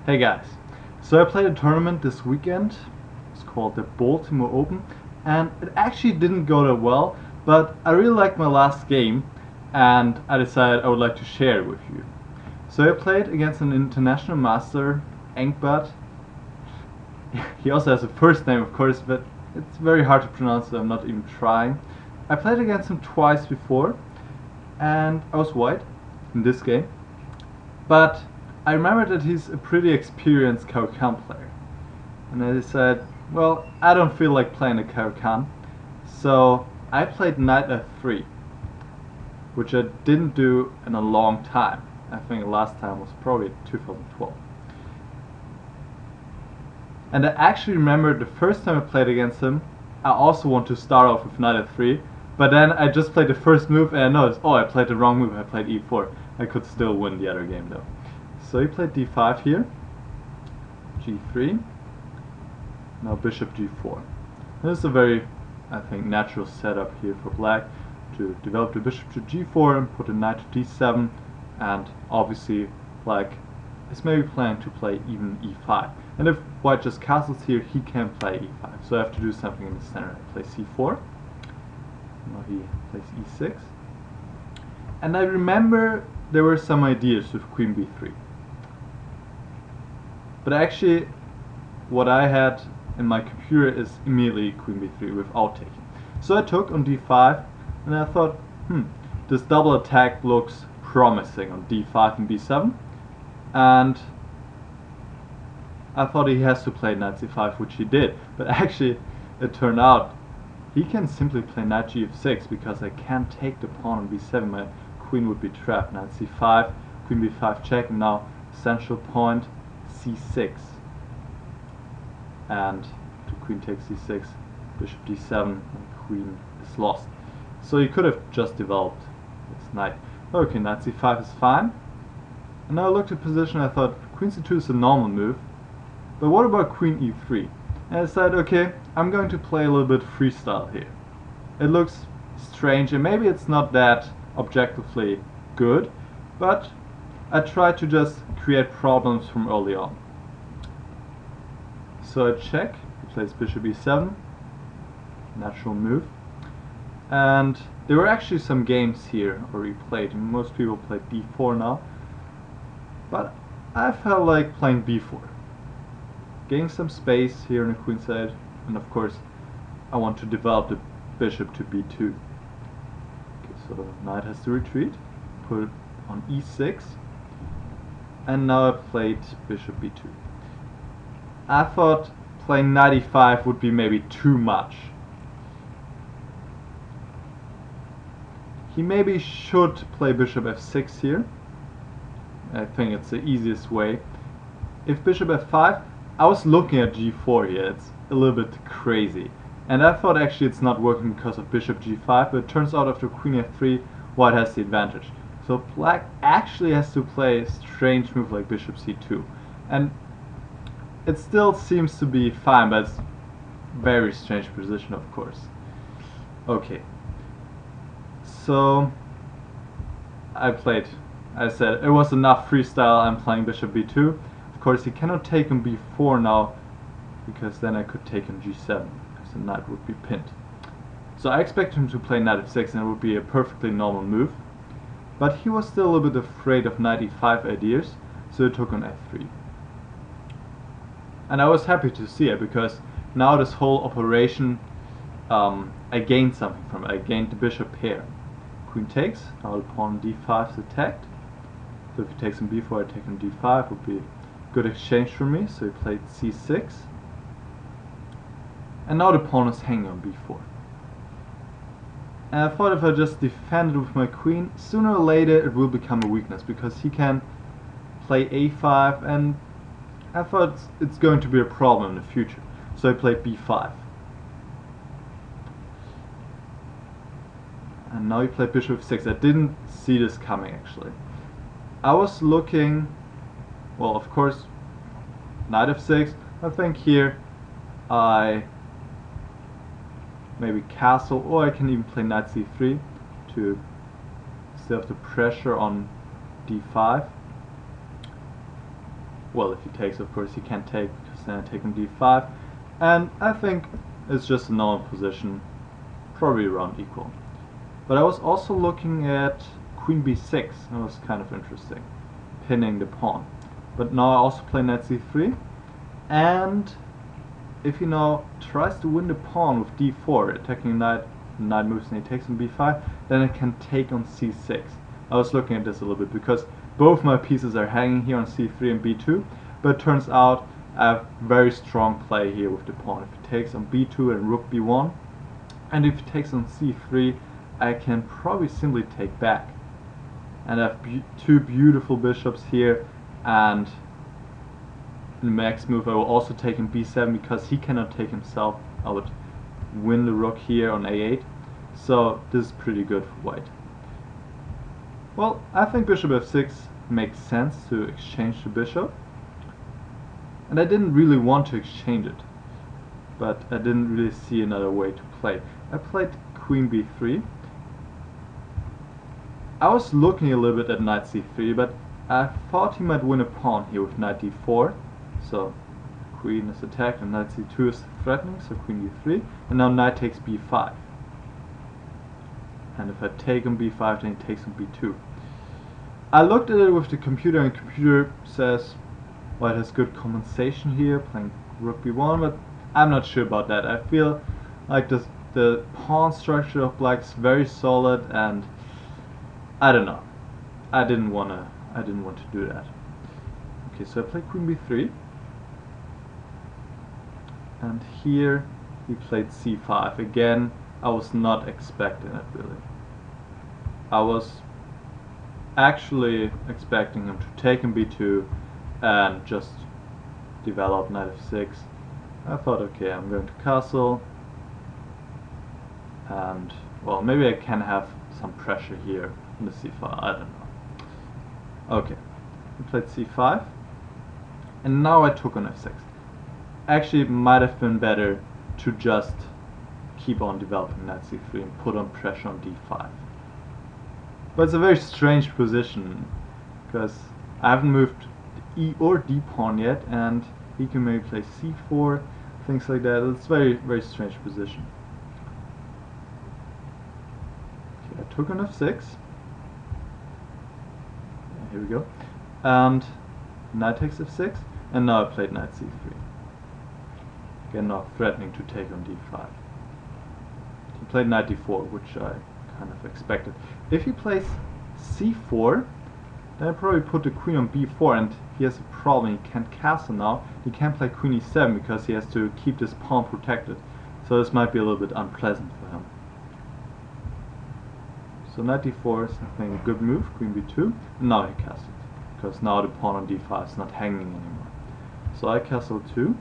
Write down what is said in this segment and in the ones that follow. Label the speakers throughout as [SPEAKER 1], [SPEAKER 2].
[SPEAKER 1] Hey guys, so I played a tournament this weekend. It's called the Baltimore Open, and it actually didn't go that well, but I really liked my last game and I decided I would like to share it with you. So I played against an international master, Enkhbat. He also has a first name, of course, but it's very hard to pronounce, so I'm not even trying. I played against him twice before, and I was white in this game, but I remember that he's a pretty experienced Caro-Kann player. And I decided, well, I don't feel like playing a Caro-Kann, so I played knight f3, which I didn't do in a long time. I think the last time was probably 2012. And I actually remember the first time I played against him, I also wanted to start off with knight f3, but then I just played the first move and I noticed, oh, I played the wrong move, I played e4. I could still win the other game though. So he played d5 here, g3, now bishop g4. This is a very, I think, natural setup here for black to develop the bishop to g4 and put a knight to d7, and obviously black is maybe planning to play even e5. And if white just castles here, he can play e5, so I have to do something in the center. I play c4, now he plays e6, and I remember there were some ideas with queen b3. But actually, what I had in my computer is immediately queen b3 without taking. So I took on d5, and I thought, this double attack looks promising on d5 and b7. And I thought he has to play knight c5, which he did. But actually, it turned out he can simply play knight gf6 because I can't take the pawn on b7. My queen would be trapped. Knight c5, queen b5 check, and now central point c6, and to queen takes c6, bishop d7, and queen is lost. So he could have just developed this knight. Okay, knight c5 is fine. And now I looked at position, I thought queen c2 is a normal move, but what about queen e3? And I decided, okay, I'm going to play a little bit freestyle here. It looks strange and maybe it's not that objectively good, but I tried to just create problems from early on. So I check, he plays bishop e7, natural move, and there were actually some games here already played, and most people play d4 now, but I felt like playing b4, getting some space here on the queen side, and of course I want to develop the bishop to b2. Okay, so knight has to retreat, put it on e6, and now I played bishop b2. I thought playing knight e5 would be maybe too much. He maybe should play bishop f6 here. I think it's the easiest way. If bishop f5, I was looking at g4 here, it's a little bit crazy. And I thought actually it's not working because of bishop g5, but it turns out after queen f3, white has the advantage. So black actually has to play a strange move like bishop c2. And it still seems to be fine, but it's very strange position, of course. Okay. So I said it was enough freestyle, I'm playing bishop b2. Of course he cannot take on b4 now, because then I could take on g7, because the knight would be pinned. So I expect him to play knight f6 and it would be a perfectly normal move. But he was still a little bit afraid of knight e5 ideas, so he took on f3. And I was happy to see it, because now this whole operation, I gained something from it. I gained the bishop pair. Queen takes, now the pawn d5 is attacked. So if he takes on b4, I take on d5, would be a good exchange for me. So he played c6. And now the pawn is hanging on b4. And I thought if I just defend it with my queen, sooner or later it will become a weakness, because he can play a5, and I thought it's going to be a problem in the future. So I played b5. And now he played bishop f6. I didn't see this coming actually. I was looking, well, of course, knight f6. I think here I maybe castle, or I can even play knight c3 to still have the pressure on d5. well, if he takes, of course, he can't take, because then I take on d5. And I think it's just a normal position, probably around equal. But I was also looking at queen b6. That was kind of interesting, pinning the pawn. But now I also play knight c3, and if he now tries to win the pawn with d4, attacking knight moves and he takes on b5, then I can take on c6. I was looking at this a little bit because both my pieces are hanging here on c3 and b2, but it turns out I have very strong play here with the pawn. If he takes on b2 and rook b1, and if he takes on c3, I can probably simply take back. And I have two beautiful bishops here, and in the next move I will also take on b7 because he cannot take himself. I would win the rook here on a8, so this is pretty good for white. Well, I think bishop f6 makes sense to exchange the bishop, and I didn't really want to exchange it, but I didn't really see another way to play. I played queen b3. I was looking a little bit at knight c3, but I thought he might win a pawn here with knight d4, so queen is attacked and knight c2 is threatening, so queen d3, and now knight takes b5. And if I take on b5, then he takes on b2. I looked at it with the computer, and the computer says white has good compensation here, playing rook b1, but I'm not sure about that. I feel like the pawn structure of black is very solid, and I don't know. I didn't want to do that. Okay, so I play queen b3, and here he played c5. Again, I was not expecting it really. I was actually expecting him to take on b2 and just develop knight f6. I thought, okay, I'm going to castle, and well, maybe I can have some pressure here on the c5, I don't know. Okay, we played c5, and now I took on f6. Actually, it might have been better to just keep on developing knight c3 and put on pressure on d5. But it's a very strange position, because I haven't moved e or d pawn yet, and he can maybe play c4, things like that. It's a very, very strange position. Okay, I took on f6. Here we go. And knight takes f6, and now I played knight c3. Again, now threatening to take on d5. He played knight d4, which I kind of expected. If he plays c4, then I probably put the queen on b4, and he has a problem. He can't castle now. He can't play queen e7 because he has to keep this pawn protected. So this might be a little bit unpleasant for him. So knight d4 is, I think, a good move, queen b2, and now he castles, because now the pawn on d5 is not hanging anymore. So I castle 2,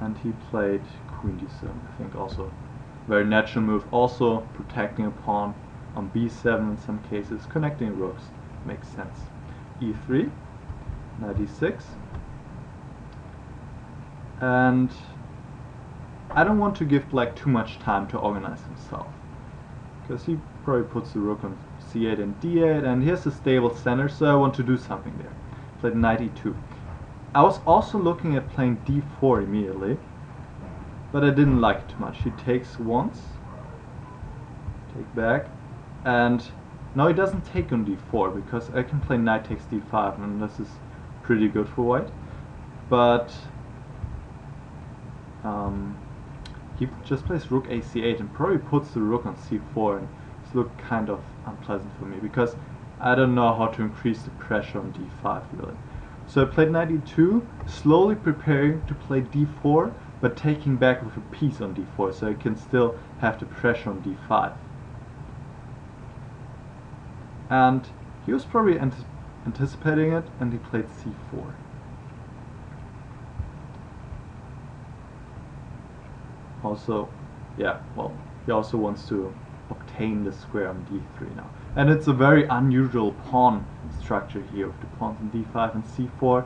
[SPEAKER 1] and he played queen d7, I think also very natural move, also protecting a pawn on b7 in some cases, connecting rooks, makes sense. e3, knight e6, and I don't want to give black too much time to organize himself, because he probably puts the rook on c8 and d8, and here's a stable center, so I want to do something there. Played knight e2. I was also looking at playing d4 immediately, but I didn't like it too much. He takes once, take back, and now he doesn't take on d4, because I can play knight takes d5, and this is pretty good for white. But he just plays rook ac8 and probably puts the rook on c4, and this looks kind of unpleasant for me because I don't know how to increase the pressure on d5 really. So I played knight e2, slowly preparing to play d4, but taking back with a piece on d4, so I can still have the pressure on d5. And he was probably anticipating it, and he played c4. Also, yeah, well, he also wants to obtain the square on d3 now. And it's a very unusual pawn structure here with the pawns on d5 and c4.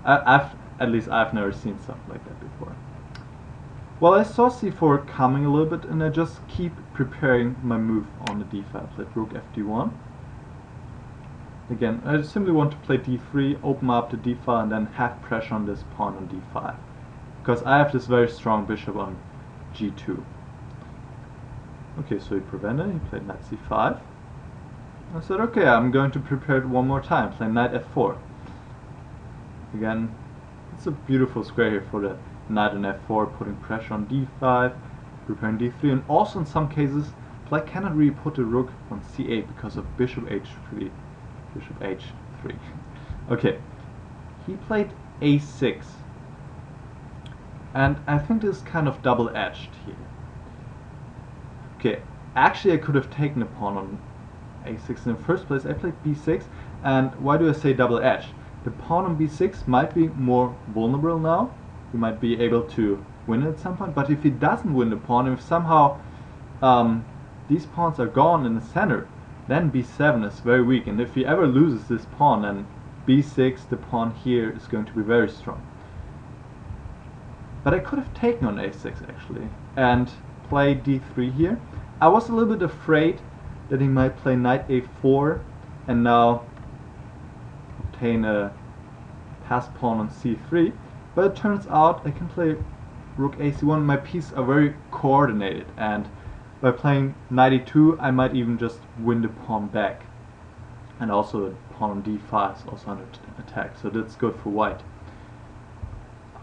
[SPEAKER 1] At least I've never seen something like that before. Well, I saw c4 coming a little bit, and I just keep preparing my move on the d5. Played rook fd1. Again, I simply want to play d3, open up the d file, and then have pressure on this pawn on d5. Because I have this very strong bishop on g2. Okay, so he prevented, he played knight c5. I said, okay, I'm going to prepare it one more time, play knight f4. Again, it's a beautiful square here for the knight on f4, putting pressure on d5, preparing d3, and also in some cases, black cannot really put the rook on c8 because of bishop h3. Bishop h3. Okay, he played a6, and I think this is kind of double-edged here. Okay, actually I could have taken a pawn on a6 in the first place. I played b6, and why do I say double-edged? The pawn on b6 might be more vulnerable now. He might be able to win it at some point, but if he doesn't win the pawn, if somehow these pawns are gone in the center, then b7 is very weak, and if he ever loses this pawn, then b6, the pawn here, is going to be very strong. But I could have taken on a6 actually, and play d3 here. I was a little bit afraid that he might play knight a4 and now obtain a pass pawn on c3, but it turns out I can play rook ac1. My pieces are very coordinated, and by playing knight e2 I might even just win the pawn back, and also the pawn on d5 is also under attack, so that's good for white.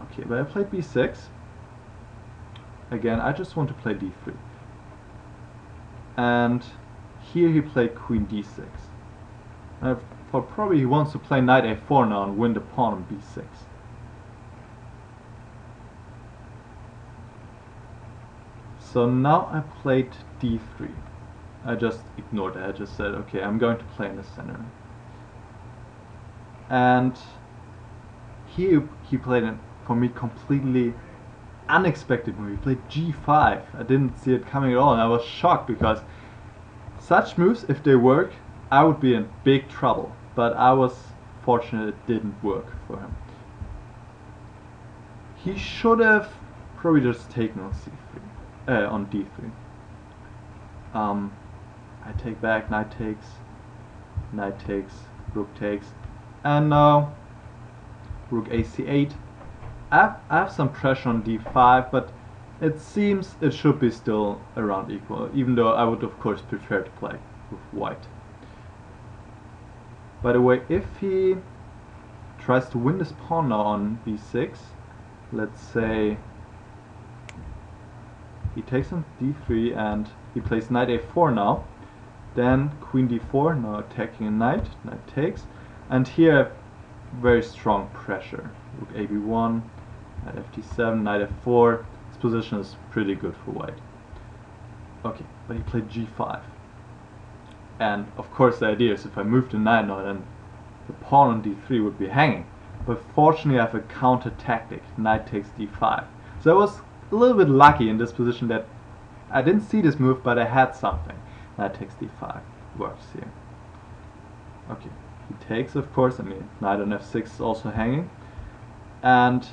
[SPEAKER 1] Okay, but I played b6. Again, I just want to play d3, and here he played queen d6. I thought probably he wants to play knight a4 now and win the pawn on b6. So now I played d3. I just ignored it. I just said, okay, I'm going to play in the center. And here he played it for me completely unexpected move. He played g5. I didn't see it coming at all, and I was shocked because such moves, if they work, I would be in big trouble. But I was fortunate it didn't work for him. He should have probably just taken on c3, on d3. I take back, knight takes, rook takes, and now rook ac8. I have some pressure on d5, but it seems it should be still around equal, even though I would of course prefer to play with white. By the way, if he tries to win this pawn now on b6, let's say he takes on d3 and he plays knight a4 now, then queen d4, now attacking a knight takes, and here I have very strong pressure. Rook ab1, knight ft7, knight f4. This position is pretty good for white. Okay, but he played g5. And of course the idea is if I move the knight now, then the pawn on d3 would be hanging. But fortunately I have a counter tactic, knight takes d5. So I was a little bit lucky in this position that I didn't see this move, but I had something. Knight takes d5 works here. Okay, he takes, of course. I mean, knight on f6 is also hanging, and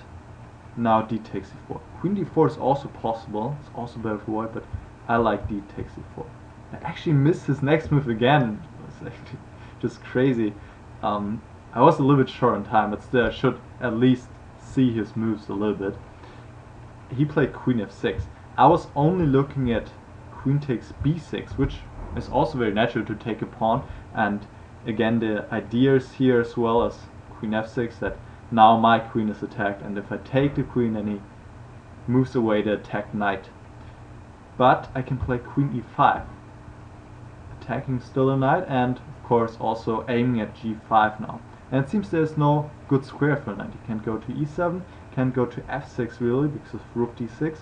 [SPEAKER 1] now d takes e4. Queen d4 is also possible. It's also better for white, but I like d takes e4. I actually missed his next move again. It was actually just crazy. I was a little bit short on time, but still I should at least see his moves a little bit. He played queen f6. I was only looking at queen takes b6, which is also very natural to take a pawn, and again the idea is here as well as queen f6 that now my queen is attacked, and if I take the queen then he moves away the attacked knight. But I can play queen e5, attacking still a knight, and of course also aiming at g5 now. And it seems there's no good square for a knight. You can't go to e7, can't go to f6 really because of rook d6.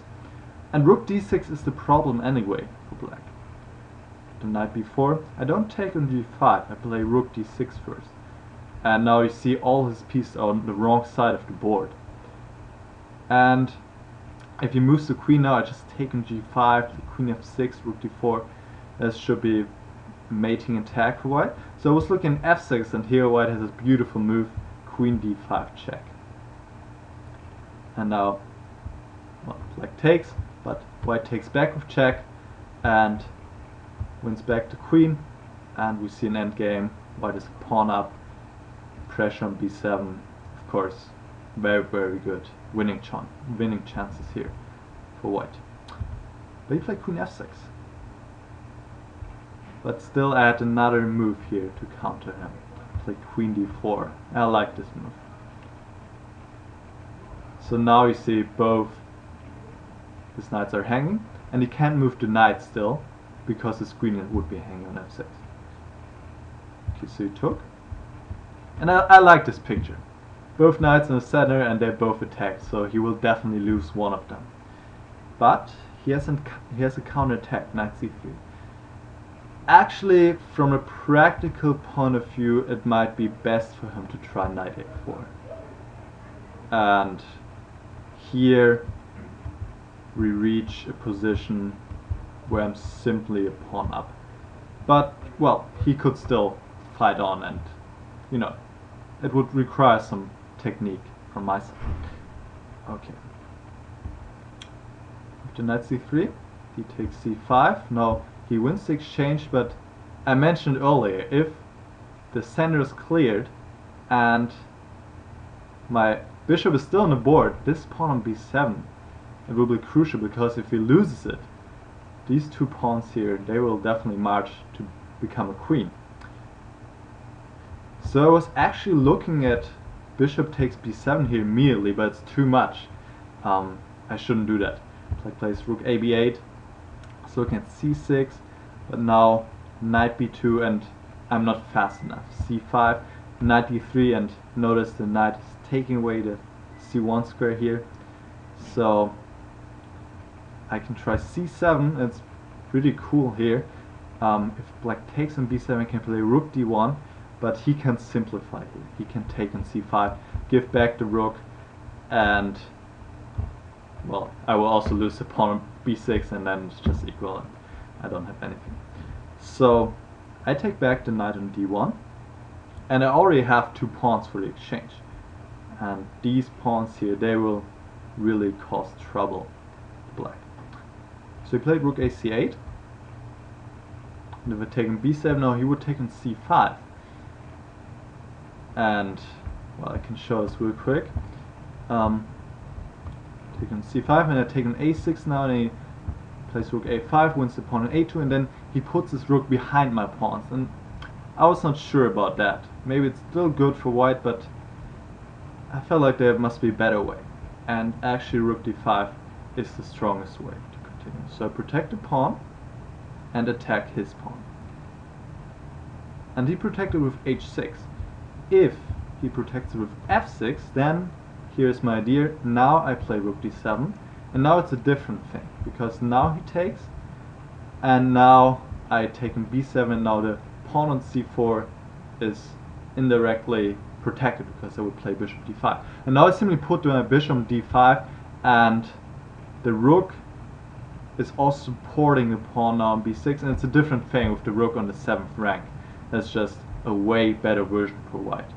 [SPEAKER 1] And rook d6 is the problem anyway for black. The knight b4. I don't take on g5, I play rook d6 first. And now you see all his pieces are on the wrong side of the board. And if he moves the queen now, I just take on g5, queen f6, rook d4. This should be mating attack for white. So I was looking at f6, and here white has a beautiful move, queen d5 check. And now, well, black takes, but white takes back with check and wins back the queen, and we see an endgame white is pawn up, pressure on b7, of course, very, very good winning chances here for white. But he played queen f6. But still add another move here to counter him. Play queen d4. I like this move. So now you see both his knights are hanging, and he can't move the knight still because his queen would be hanging on f6. Okay, so he took. And I like this picture. Both knights in the center and they both attack, so he will definitely lose one of them. But he has a counterattack, knight c3. Actually, from a practical point of view, it might be best for him to try knight a4. And here we reach a position where I'm simply a pawn up. But, well, he could still fight on, and, you know, it would require some technique from my side. Okay. After knight c3, he takes c5. Now he wins the exchange, but I mentioned earlier, if the center is cleared and my bishop is still on the board, this pawn on b7, it will be crucial, because if he loses it, these two pawns here, they will definitely march to become a queen. So I was actually looking at bishop takes b7 here immediately, but it's too much. I shouldn't do that. Black plays rook a b8, so looking at c6, but now knight b2, and I'm not fast enough. c5, knight d3, and notice the knight is taking away the c1 square here. So I can try c7. It's pretty cool here. If black takes on b7, I can play rook d1, but he can simplify here. He can take on c5, give back the rook, and, well, I will also lose the pawn on b6, and then it's just equal, and I don't have anything. So I take back the knight on d1, and I already have two pawns for the exchange. And these pawns here, they will really cause trouble to black. So he played rook a c8, and if I take on b7, now he would take on c5. And, well, I can show this real quick. Take on c5, and I take on a6 now, and he plays rook a5, wins the pawn on a2, and then he puts his rook behind my pawns. And I was not sure about that. Maybe it's still good for white, but I felt like there must be a better way. And actually rook d5 is the strongest way to continue. So I protect the pawn and attack his pawn. And he protected with h6. If he protects it with f6, then here's my idea. Now I play rook d7, and now it's a different thing, because now he takes, and now I take on b7, and now the pawn on c4 is indirectly protected, because I would play bishop d5. And now I simply put my bishop on d5, and the rook is also supporting the pawn now on b6, and it's a different thing with the rook on the 7th rank. That's just a way better version for white.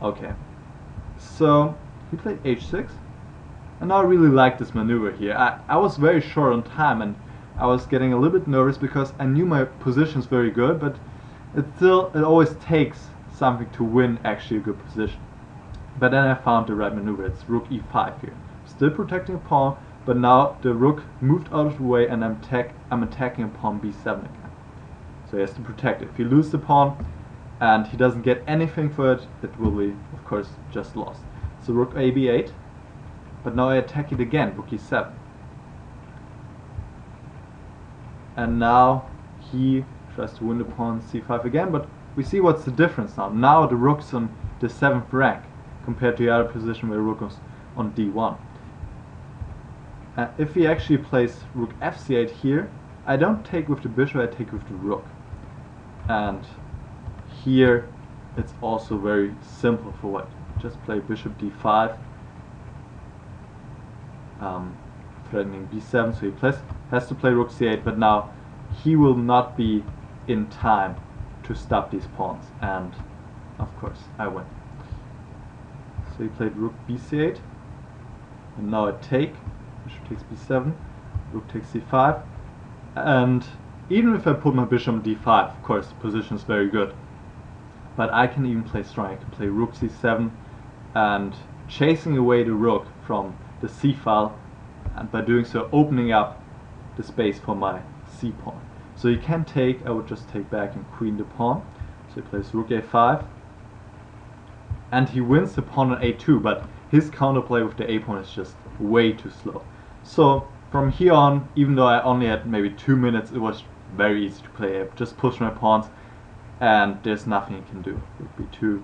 [SPEAKER 1] Okay, so he played h6, and now I really like this maneuver here. I was very short on time, and I was getting a little bit nervous because I knew my position is very good, but it always takes something to win actually a good position. But then I found the right maneuver. It's rook e5 here. Still protecting a pawn, but now the rook moved out of the way, and I'm attacking a pawn b7 again. So he has to protect it. If he loses the pawn and he doesn't get anything for it, it will be, of course, just lost. So rook a b8, but now I attack it again, rook e7. And now he tries to win the pawn c5 again, but we see what's the difference now. Now the rook's on the 7th rank compared to the other position where the rook was on d1. If he actually plays rook fc8 here, I don't take with the bishop, I take with the rook. And here it's also very simple for white. Just play bishop d5, threatening b7, so he has to play rook c8, but now he will not be in time to stop these pawns, and of course I win. So he played rook bc8, and now I take, bishop takes b7, rook takes c5, and even if I put my bishop on d5, of course the position is very good. but I can even play strong. I can play rook c7 and chasing away the rook from the c file, and by doing so opening up the space for my c pawn. So he can take, I would just take back and queen the pawn. So he plays rook a5, and he wins the pawn on a2, but his counterplay with the a pawn is just way too slow. So from here on, even though I only had maybe 2 minutes, it was very easy to play. I just push my pawns and there's nothing you can do. Rook b2,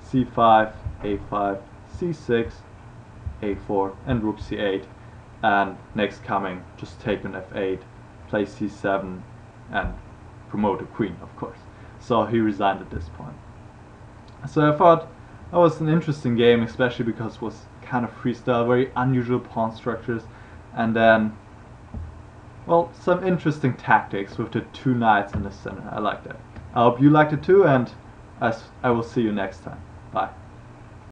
[SPEAKER 1] c5, a5, c6, a4, and rook c8. And next coming, just take on f8, play c7, and promote a queen, of course. So he resigned at this point. So I thought that was an interesting game, especially because it was kind of freestyle, very unusual pawn structures, and then, well, some interesting tactics with the 2 knights in the center. I like that. I hope you liked it too, and I will see you next time. Bye.